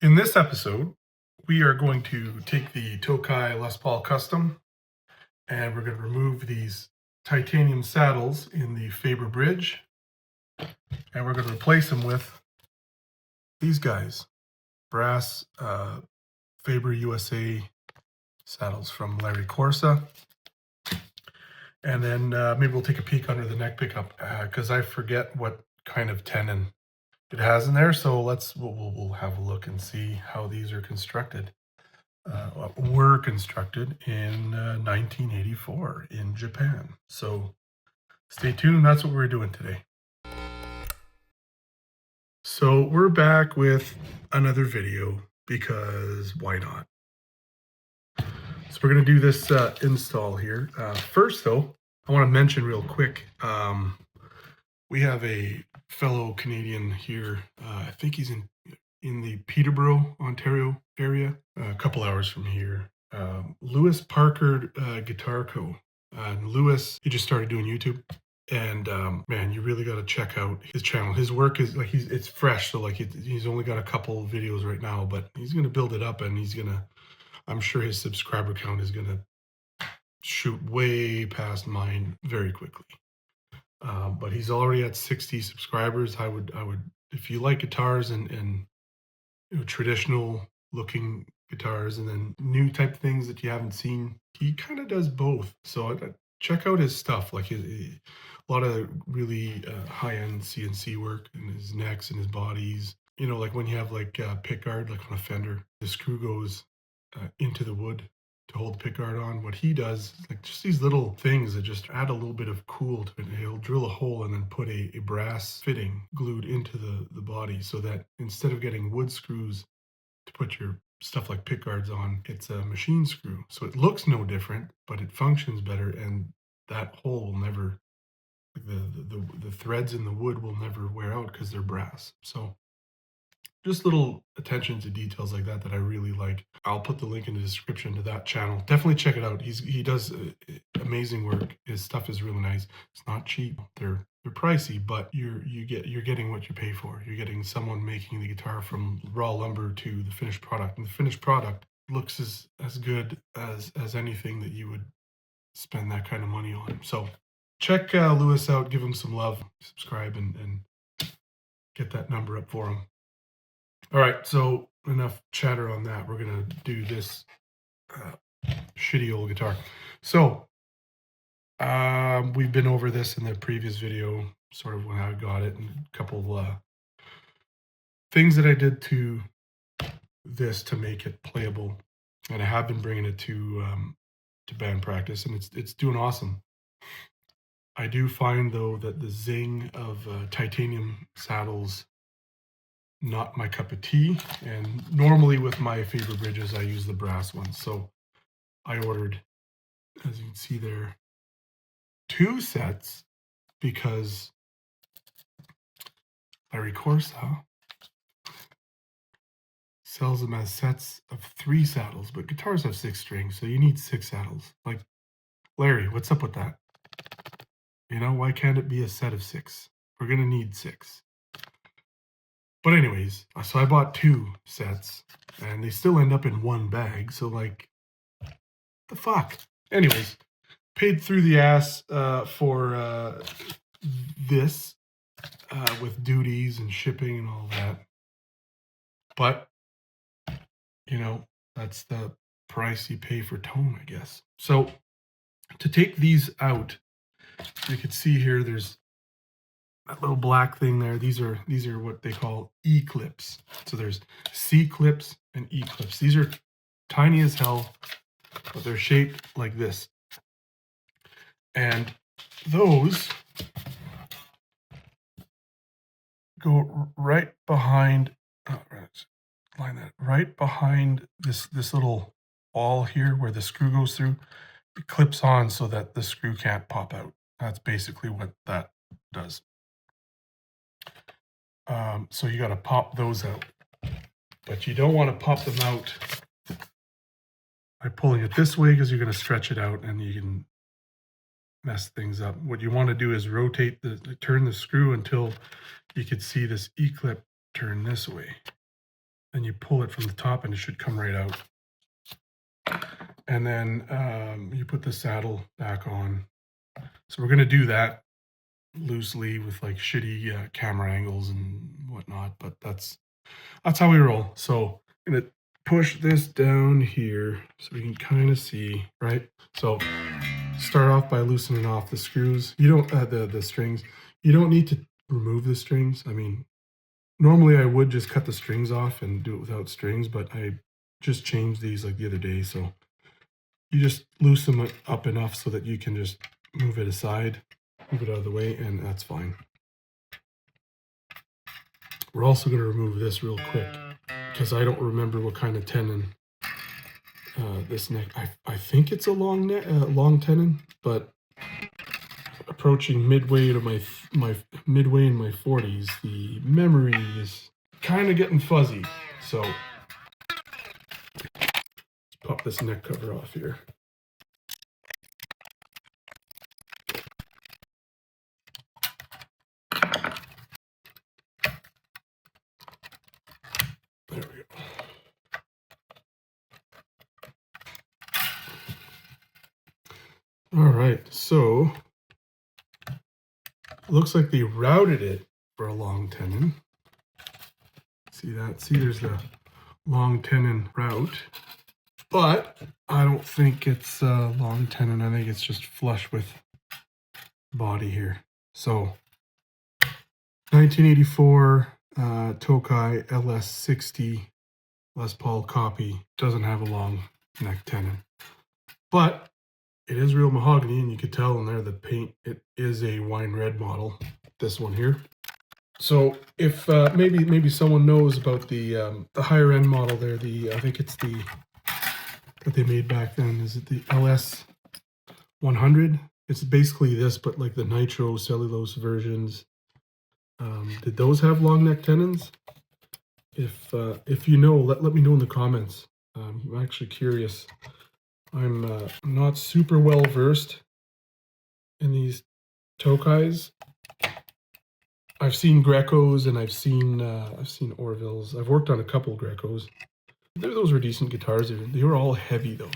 In this episode, we are going to take the Tokai Les Paul Custom and we're going to remove these titanium saddles in the Faber bridge and we're going to replace them with these guys, brass Faber USA saddles from Larry Corsa. And then maybe we'll take a peek under the neck pickup because I forget what kind of tenon it has in there. So we'll have a look and see how these are constructed. Were constructed in 1984 in Japan. So stay tuned. That's what we're doing today. So we're back with another video because why not? So we're going to do this install here. First, though, I want to mention real quick, we have a fellow Canadian here. I think he's in the Peterborough, Ontario area, a couple hours from here. Lewis Parker Guitar Co. Lewis, he just started doing YouTube. And man, you really got to check out his channel. His work is like it's fresh, so like he's only got a couple videos right now, but he's gonna build it up, and I'm sure his subscriber count is gonna shoot way past mine very quickly. But he's already at 60 subscribers. I would, if you like guitars and traditional looking guitars, and then new type things that you haven't seen, he kind of does both. So check out his stuff, like a lot of really high-end CNC work in his necks and his bodies. You know, like when you have like pickguard, like on a Fender, the screw goes into the wood to hold the pickguard on. What he does is like just these little things that just add a little bit of cool to it. He'll drill a hole and then put a brass fitting glued into the body, so that instead of getting wood screws to put your stuff like pickguards on, it's a machine screw. So it looks no different, but it functions better, and that hole will never, like the threads in the wood will never wear out because they're brass. So just little attention to details like that I really like. I'll put the link in the description to that channel. Definitely check it out. He does amazing work. His stuff is really nice. It's not cheap. They're pricey, but you're getting what you pay for. You're getting someone making the guitar from raw lumber to the finished product, and the finished product looks as good as anything that you would spend that kind of money on. So check Lewis out. Give him some love. Subscribe and get that number up for him. All right, so enough chatter on that. We're going to do this shitty old guitar. So we've been over this in the previous video, sort of when I got it, and a couple things that I did to this to make it playable. And I have been bringing it to band practice, and it's doing awesome. I do find, though, that the zing of titanium saddles, not my cup of tea, and normally with my Faber bridges I use the brass ones. So I ordered, as you can see there, 2 sets because Larry Corsa sells them as sets of 3 saddles, but guitars have 6 strings, so you need 6 saddles. Like, Larry, what's up with that? You know, why can't it be a set of 6? We're gonna need 6. But anyways, so I bought 2 sets, and they still end up in 1 bag. So like, the fuck. Anyways, paid through the ass for this with duties and shipping and all that. But you know, that's the price you pay for tone, I guess. So to take these out, you can see here there's that little black thing there. These are what they call E clips. So there's C clips and E clips. These are tiny as hell, but they're shaped like this. And those go right behind, line that right behind this little ball here where the screw goes through. It clips on so that the screw can't pop out. That's basically what that does. So you got to pop those out, but you don't want to pop them out by pulling it this way, because you're going to stretch it out and you can mess things up. What you want to do is rotate turn the screw until you can see this E-clip turn this way. and you pull it from the top and it should come right out. And then you put the saddle back on. So we're going to do that loosely with like shitty camera angles and whatnot, but that's how we roll. So I'm going to push this down here so we can kind of see, right? So start off by loosening off the screws. You don't the strings. You don't need to remove the strings. I mean, normally I would just cut the strings off and do it without strings, but I just changed these like the other day. So you just loosen them up enough so that you can just move it aside, move it out of the way, and that's fine. We're also going to remove this real quick because I don't remember what kind of tenon this neck. I think it's a long tenon, but approaching midway to my midway in my 40s, the memory is kind of getting fuzzy. So let's pop this neck cover off here. There we go. All right, so looks like they routed it for a long tenon. See that? See, there's the long tenon route, but I don't think it's long tenon. I think it's just flush with body here. So 1984 Tokai LS60 Les Paul copy doesn't have a long neck tenon, but it is real mahogany, and you could tell in there the paint, it is a wine red model, this one here. So if maybe someone knows about the higher end model there, I think it's the that they made back then. Is it the LS 100? It's basically this, but like the nitro cellulose versions. Did those have long neck tenons? If you know, let me know in the comments. I'm actually curious. I'm not super well versed in these Tokais. I've seen Grecos and I've seen Orvilles. I've worked on a couple Grecos. Those were decent guitars. They were all heavy though.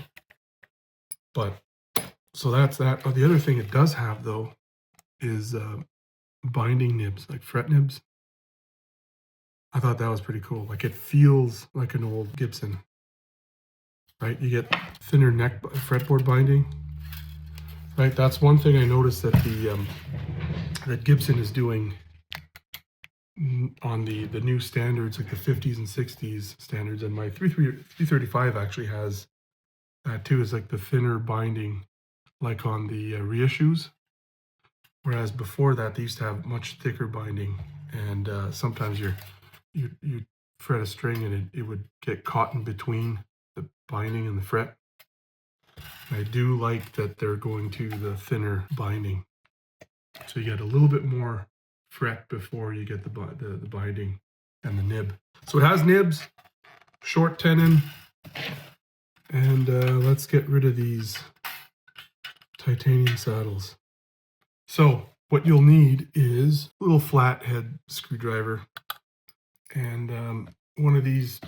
But so that's that. Oh, the other thing it does have though is binding nibs, like fret nibs. I thought that was pretty cool. Like it feels like an old Gibson, right? You get thinner neck fretboard binding, right? That's one thing I noticed that that Gibson is doing on the new standards, like the 50s and 60s standards, and my 335 actually has that too. Is like the thinner binding, like on the reissues. Whereas before that, they used to have much thicker binding, and sometimes you fret a string and it would get caught in between the binding and the fret. I do like that they're going to the thinner binding, so you get a little bit more fret before you get the binding and the nib. So it has nibs, short tenon, and let's get rid of these titanium saddles. So what you'll need is a little flathead screwdriver and one of these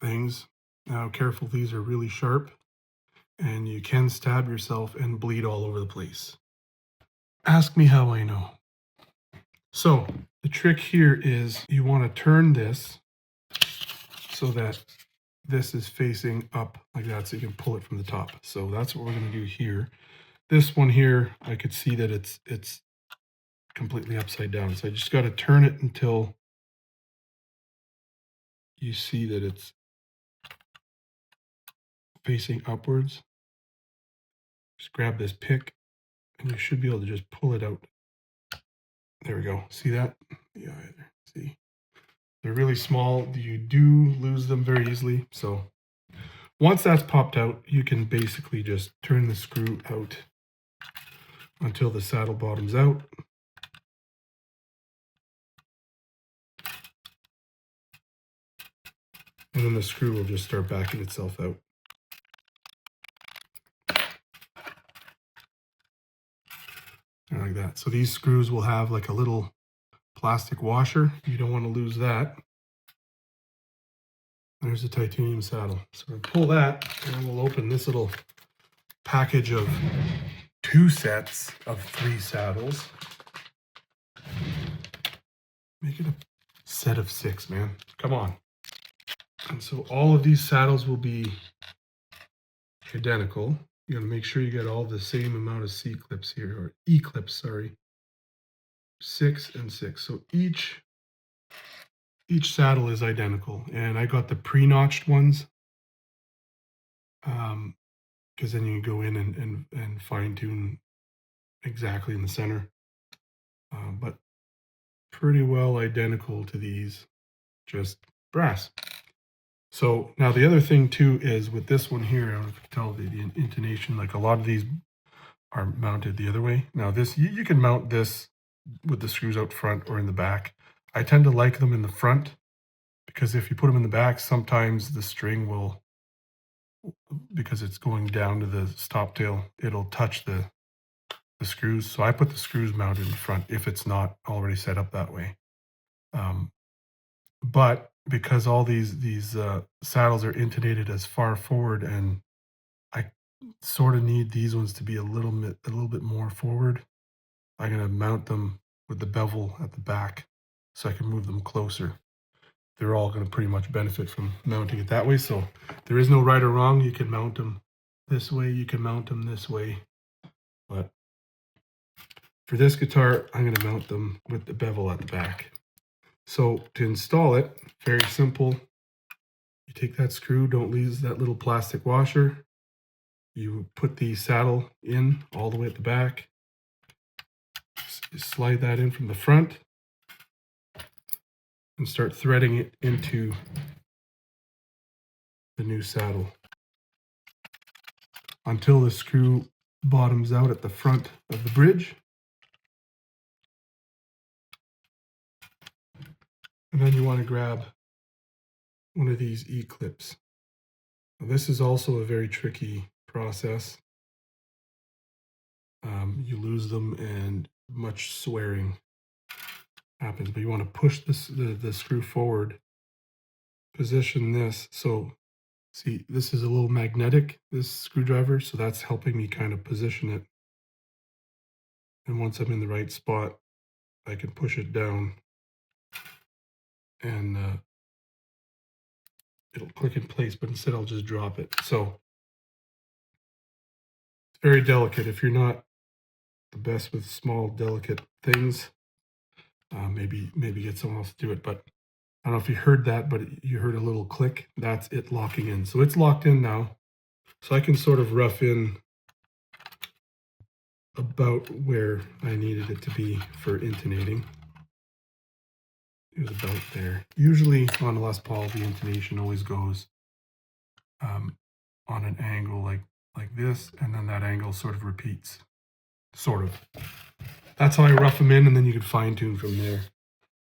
things. Now careful, these are really sharp and you can stab yourself and bleed all over the place. Ask me how I know. So the trick here is you want to turn this so that this is facing up like that, so you can pull it from the top. So that's what we're going to do here. This one here, I could see that it's completely upside down. So I just got to turn it until you see that it's facing upwards. Just grab this pick and you should be able to just pull it out. There we go. See that? Yeah, see? They're really small. You do lose them very easily. So once that's popped out, you can basically just turn the screw out until the saddle bottom's out. And then the screw will just start backing itself out. Like that. So these screws will have like a little plastic washer. You don't want to lose that. There's the titanium saddle. So we'll pull that and we'll open this little package of 2 sets of 3 saddles. Make it a set of 6, man. Come on. And so all of these saddles will be identical. You gotta make sure you get all the same amount of C clips here, or E clips, sorry. 6 and 6. So each saddle is identical. And I got the pre-notched ones. Because then you can go in and fine tune exactly in the center. But pretty well identical to these, just brass. So now the other thing too is with this one here, I don't know if you can tell the intonation, like a lot of these are mounted the other way. Now this, you can mount this with the screws out front or in the back. I tend to like them in the front because if you put them in the back, sometimes the string will, because it's going down to the stop tail, it'll touch the screws. So I put the screws mounted in front if it's not already set up that way. But because all these saddles are intonated as far forward, and I sort of need these ones to be a little bit more forward, I'm gonna mount them with the bevel at the back so I can move them closer. They're all gonna pretty much benefit from mounting it that way. So there is no right or wrong. You can mount them this way, you can mount them this way, but for this guitar, I'm going to mount them with the bevel at the back. So to install it, very simple. You take that screw, don't lose that little plastic washer. You put the saddle in all the way at the back. Slide that in from the front and start threading it into the new saddle until the screw bottoms out at the front of the bridge. And then you want to grab one of these E-clips. Now, this is also a very tricky process. You lose them and much swearing happens, but you want to push the screw forward, position this. So see, this is a little magnetic, this screwdriver, so that's helping me kind of position it. And once I'm in the right spot, I can push it down and it'll click in place, but instead I'll just drop it. So it's very delicate. If you're not the best with small, delicate things, maybe get someone else to do it. But I don't know if you heard that, but you heard a little click. That's it locking in. So it's locked in now. So I can sort of rough in about where I needed it to be for intonating. It was about there. Usually on a Les Paul, the intonation always goes on an angle like this, and then that angle sort of repeats. Sort of. That's how I rough them in, and then you can fine tune from there.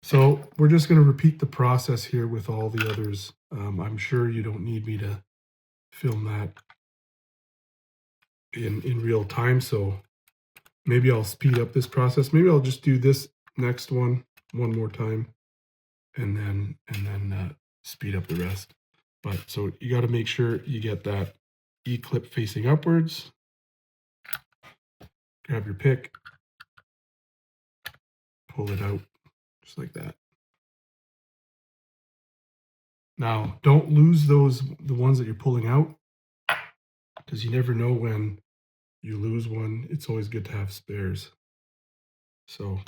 So we're just going to repeat the process here with all the others. I'm sure you don't need me to film that in real time, so maybe I'll speed up this process. Maybe I'll just do this next one more time, and then speed up the rest. But so you got to make sure you get that E-clip facing upwards. Grab your pick, pull it out just like that. Now, don't lose the ones that you're pulling out, because you never know when you lose one. It's always good to have spares. So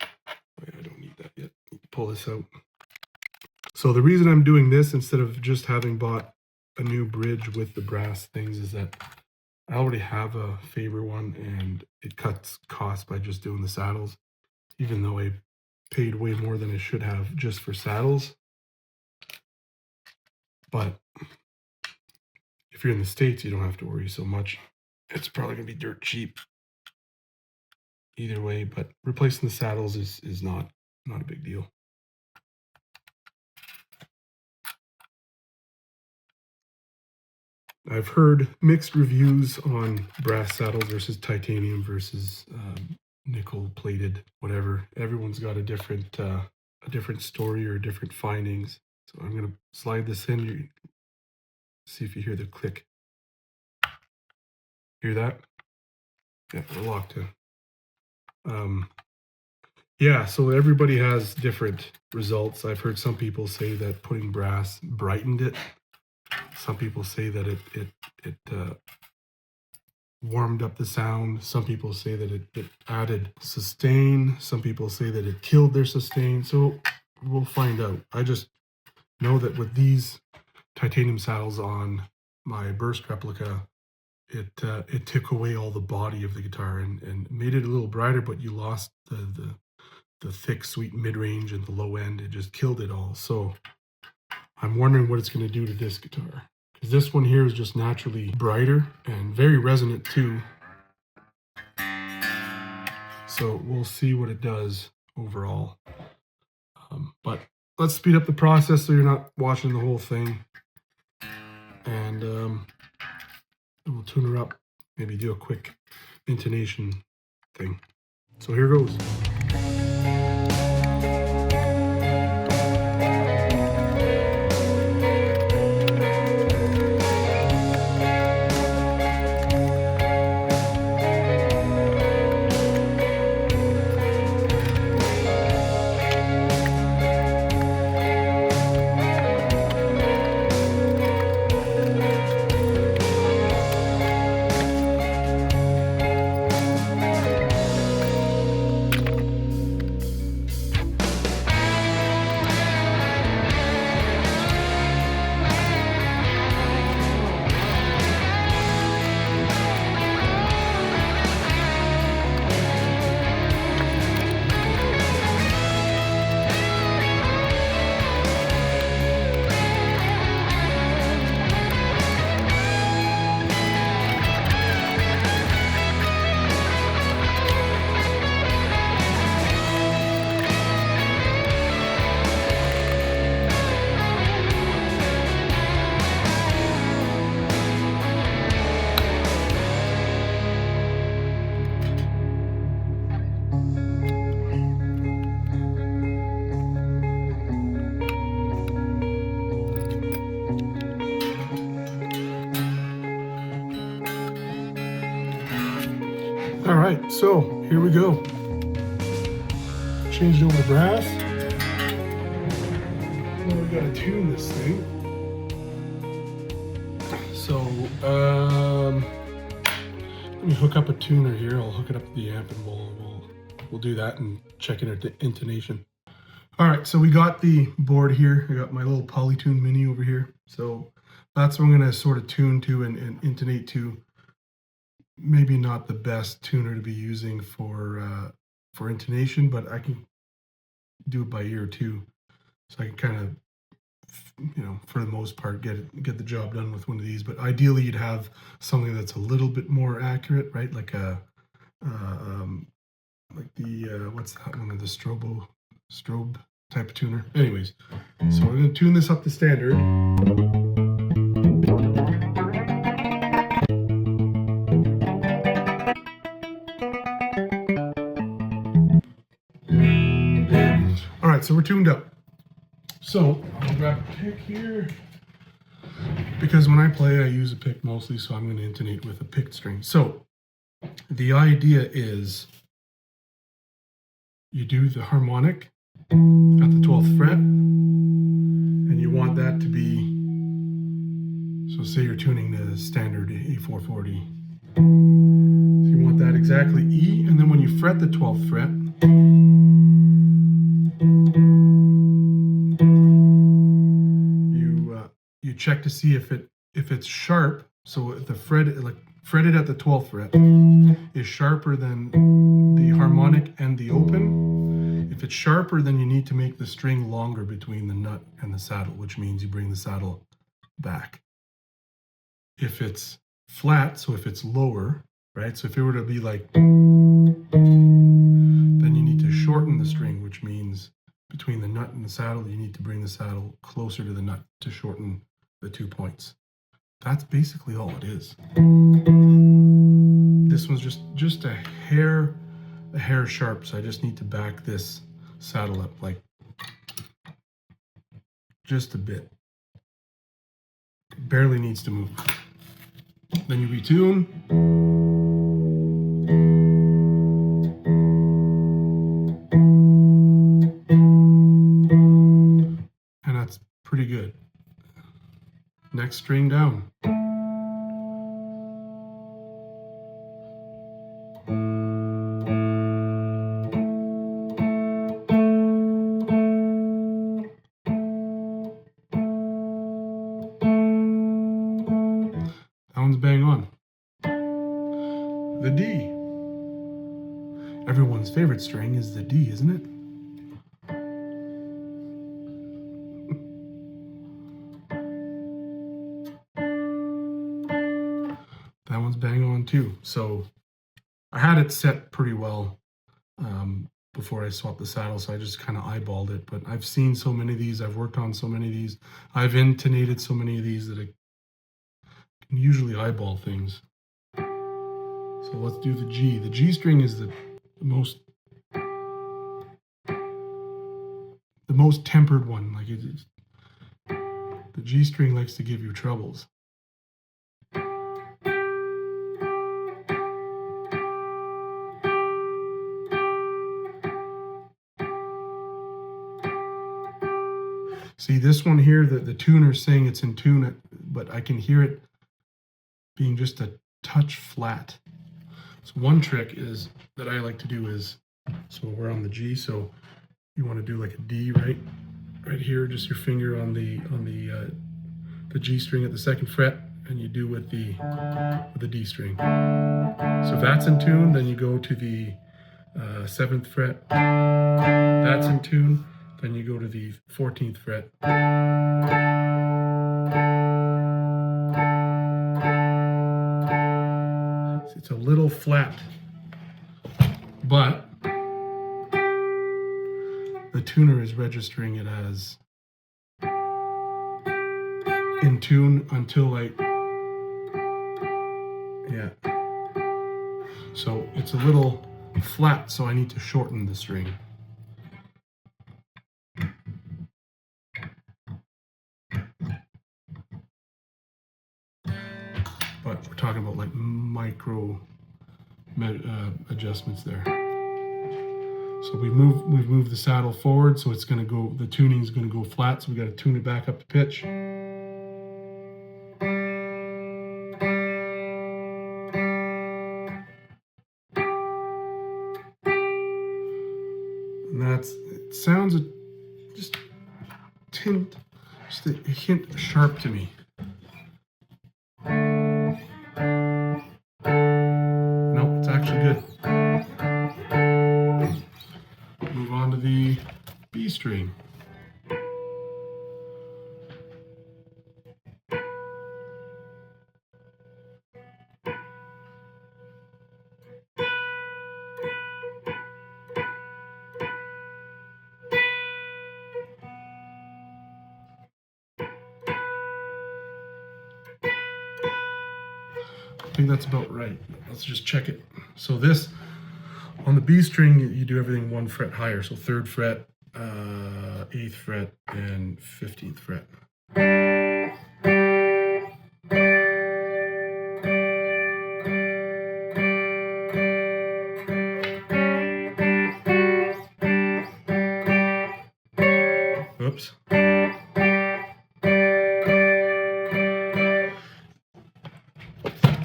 I don't need that yet. Pull this out. So the reason I'm doing this instead of just having bought a new bridge with the brass things is that I already have a Faber one, and it cuts costs by just doing the saddles, even though I paid way more than I should have just for saddles. But if you're in the States, you don't have to worry so much. It's probably gonna be dirt cheap either way, but replacing the saddles is not a big deal. I've heard mixed reviews on brass saddles versus titanium versus nickel plated, whatever. Everyone's got a different story or different findings. So I'm going to slide this in. You see if you hear the click. Hear that? Yeah, we're locked in. Yeah, so everybody has different results. I've heard some people say that putting brass brightened it. Some people say that it warmed up the sound. Some people say that it added sustain. Some people say that it killed their sustain. So we'll find out. I just know that with these titanium saddles on my burst replica, it took away all the body of the guitar and made it a little brighter, but you lost the thick, sweet mid-range and the low end. It just killed it all. So I'm wondering what it's going to do to this guitar. Because this one here is just naturally brighter and very resonant too. So we'll see what it does overall. But let's speed up the process so you're not watching the whole thing. And we'll tune her up. Maybe do a quick intonation thing. So here goes. All right, so here we go. Changed over to brass. Now we gotta tune this thing. So let me hook up a tuner here. I'll hook it up to the amp and we'll do that and check in the intonation. All right, so we got the board here. I got my little Polytune Mini over here. So that's what I'm gonna sort of tune to and intonate to. Maybe not the best tuner to be using for intonation, but I can do it by ear too. So I can kind of, you know, for the most part, get the job done with one of these. But ideally, you'd have something that's a little bit more accurate, right? Like a like the what's that one of the strobe type of tuner. Anyways, so we're gonna tune this up to standard. All right, so we're tuned up. So I'll grab a pick here because when I play, I use a pick mostly, so I'm going to intonate with a picked string. So the idea is you do the harmonic at the 12th fret, and you want that to be, so say you're tuning the standard A440. So you want that exactly E, and then when you fret the 12th fret, you check to see if it's sharp. So if the fretted at the 12th fret is sharper than the harmonic and the open. If it's sharper, then you need to make the string longer between the nut and the saddle, which means you bring the saddle back. If it's flat, so if it's lower, right? So if it were to be like, then you need to shorten the string, which means between the nut and the saddle, you need to bring the saddle closer to the nut to shorten the 2 points. That's basically all it is. This one's just a hair sharp, so I just need to back this saddle up like just a bit. It barely needs to move. Then you retune. And that's pretty good. Next string down. That one's bang on. The D. Everyone's favorite string is the D, isn't it? That one's bang on too. So I had it set pretty well before I swapped the saddle, so I just kind of eyeballed it. But I've seen so many of these, I've worked on so many of these, I've intonated so many of these that I can usually eyeball things. So let's do the G. The G string is the most tempered one. Like the G string likes to give you troubles. See this one here, the tuner's saying it's in tune, but I can hear it being just a touch flat. So one trick is that I like to do is, so we're on the G, so you want to do like a D right here, just your finger on the G string at the 2nd fret, and you do with the D string. So if that's in tune, then you go to the 7th fret. That's in tune. Then you go to the 14th fret. It's a little flat, but the tuner is registering it as in tune until like, yeah. So it's a little flat, so I need to shorten the string. But we're talking about like micro adjustments there. So we've moved the saddle forward, so it's going to go, the tuning is going to go flat, so we got to tune it back up to pitch. And it sounds just a hint sharp to me. No, it's actually good. Move on to the B string. I think that's about right. Let's just check it. So this, on the B string, you do everything 1 fret higher. So 3rd fret, 8th fret, and 15th fret. Oops.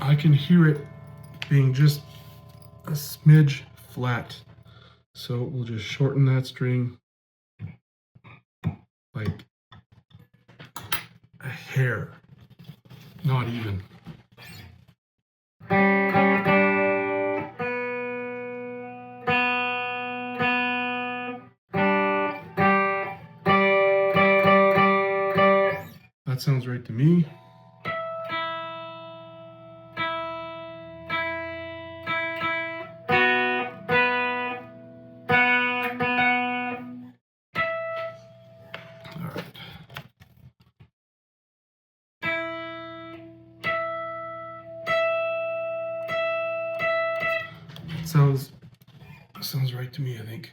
I can hear it being just a smidge flat. So we'll just shorten that string like a hair, not even. That sounds right to me. Sounds right to me, I think.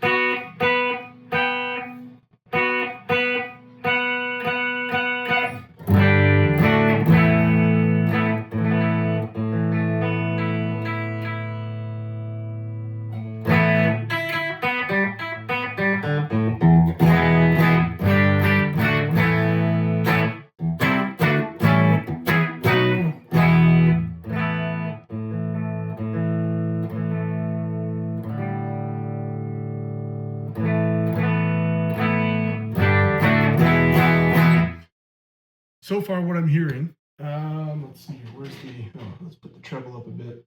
so far what I'm hearing, let's see here, where's the, let's put the treble up a bit.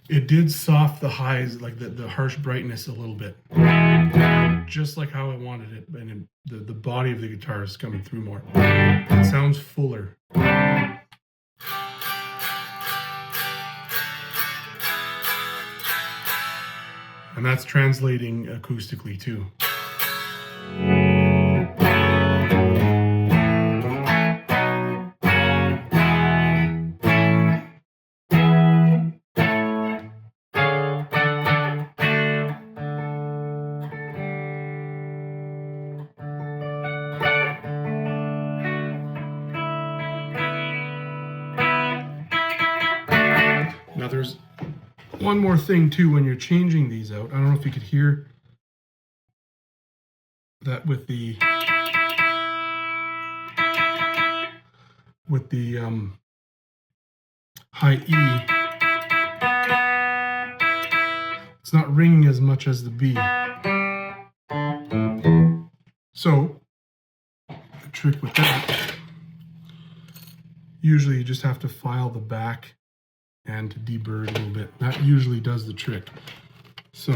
It did soft the highs, like the harsh brightness a little bit, just like how I wanted it, and the body of the guitar is coming through more. It sounds fuller. And that's translating acoustically too. Now there's one more thing too when you're changing these out. I don't know if you could hear that with the high E. It's not ringing as much as the B. So the trick with that, usually you just have to file the back and to deburr a little bit. That usually does the trick. So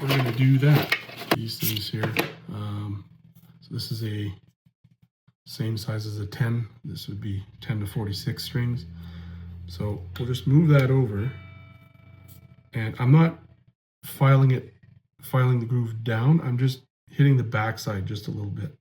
we're going to do that. These things here. So this is a same size as a 10. This would be 10 to 46 strings. So we'll just move that over. And I'm not filing the groove down. I'm just hitting the backside just a little bit.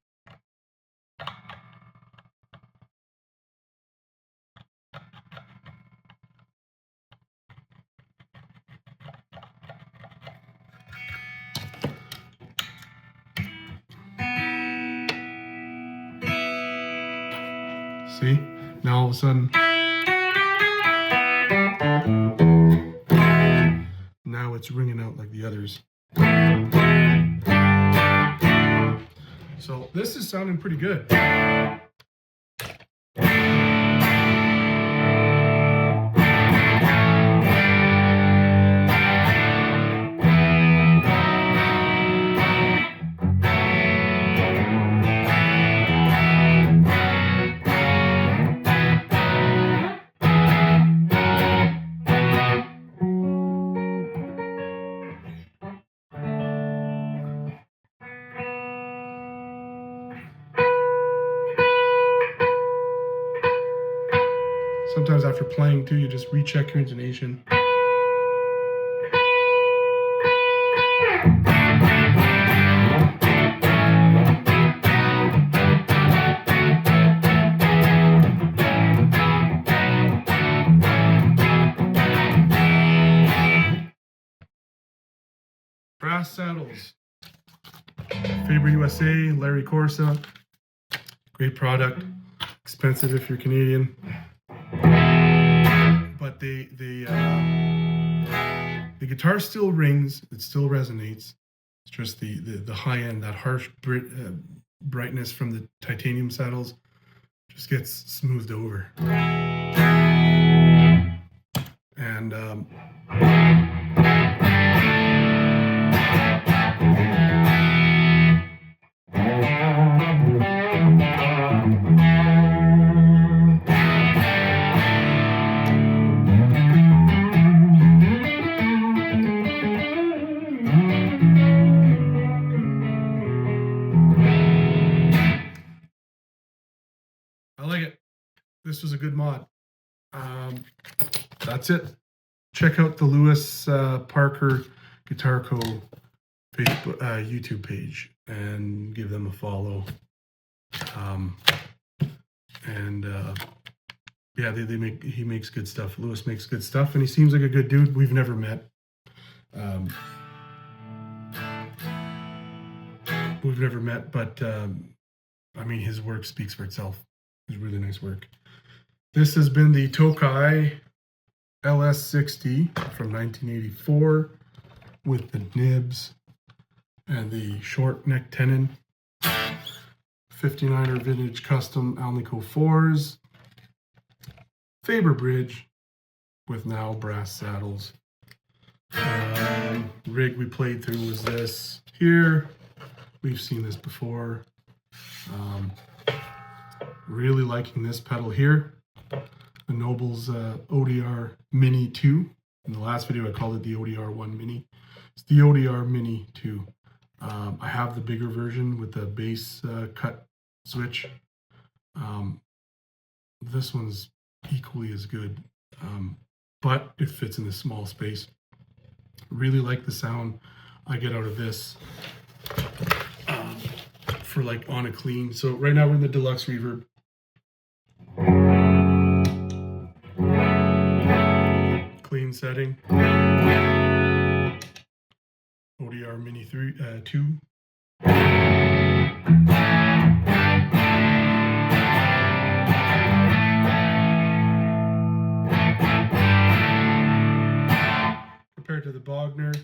See? Now all of a sudden, now it's ringing out like the others. So this is sounding pretty good. Sometimes after playing too, you just recheck your intonation. Brass saddles. Faber USA, Larry Corsa. Great product. Expensive if you're Canadian. But the guitar still rings, it still resonates. It's just the high end, that harsh brightness from the titanium saddles just gets smoothed over. And I like it. This was a good mod. That's it. Check out the Lewis Parker Guitar Co. Facebook, YouTube page and give them a follow. Yeah, he makes good stuff. Lewis makes good stuff, and he seems like a good dude. We've never met. But I mean, his work speaks for itself. It's really nice work. This has been the Tokai LS60 from 1984 with the nibs and the short neck tenon. 59er vintage custom Alnico 4s. Faber bridge with now brass saddles. Rig we played through was this here. We've seen this before. Really liking this pedal here, the Nobels ODR Mini 2. In the last video I called it the ODR-1 Mini. It's the ODR Mini 2. I have the bigger version with the bass cut switch. This one's equally as good, but it fits in this small space. Really like the sound I get out of this for like on a clean. So right now we're in the Deluxe Reverb. Clean setting. ODR Mini 2. Compared to the Bogner.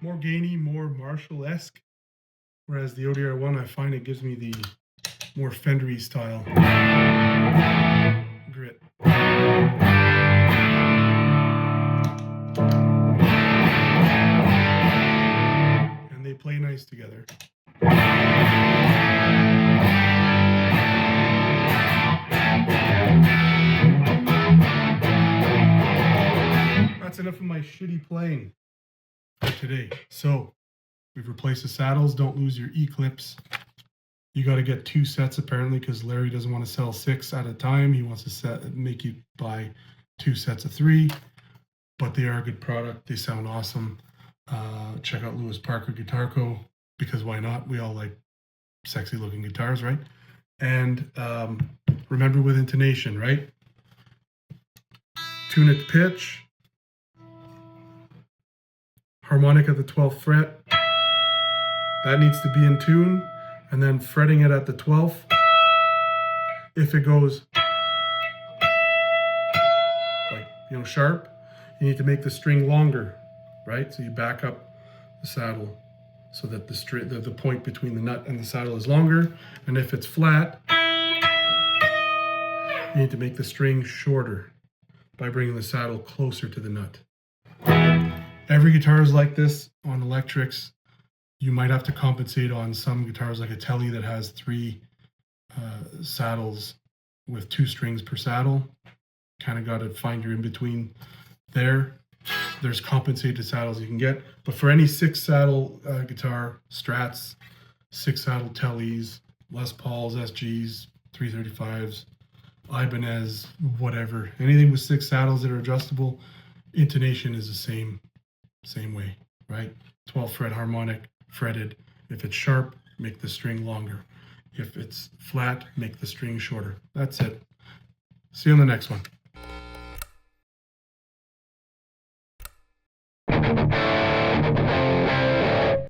More gainy, more Marshall-esque. Whereas the ODR-1, I find it gives me the more Fender-y style grit. And they play nice together. That's enough of my shitty playing for today. So we've replaced the saddles. Don't lose your E-clips. You got to get 2 sets apparently, because Larry doesn't want to sell 6 at a time. He wants to make you buy 2 sets of 3. But they are a good product. They sound awesome. Check out Lewis Parker Guitar Co. Because why not? We all like sexy looking guitars, right? And remember with intonation, right? Tune at the pitch. Harmonic at the 12th fret. That needs to be in tune. And then fretting it at the 12th. If it goes like, sharp, you need to make the string longer, right? So you back up the saddle so that the point between the nut and the saddle is longer. And if it's flat, you need to make the string shorter by bringing the saddle closer to the nut. Every guitar is like this on electrics. You might have to compensate on some guitars like a Tele that has 3 saddles with 2 strings per saddle. Kind of got to find your in-between there. There's compensated saddles you can get. But for any 6 saddle guitar, Strats, 6 saddle Teles, Les Pauls, SGs, 335s, Ibanez, whatever. Anything with 6 saddles that are adjustable, intonation is the same way, right? 12th fret harmonic, fretted. If it's sharp, make the string longer. If it's flat, make the string shorter. That's it. See you on the next one.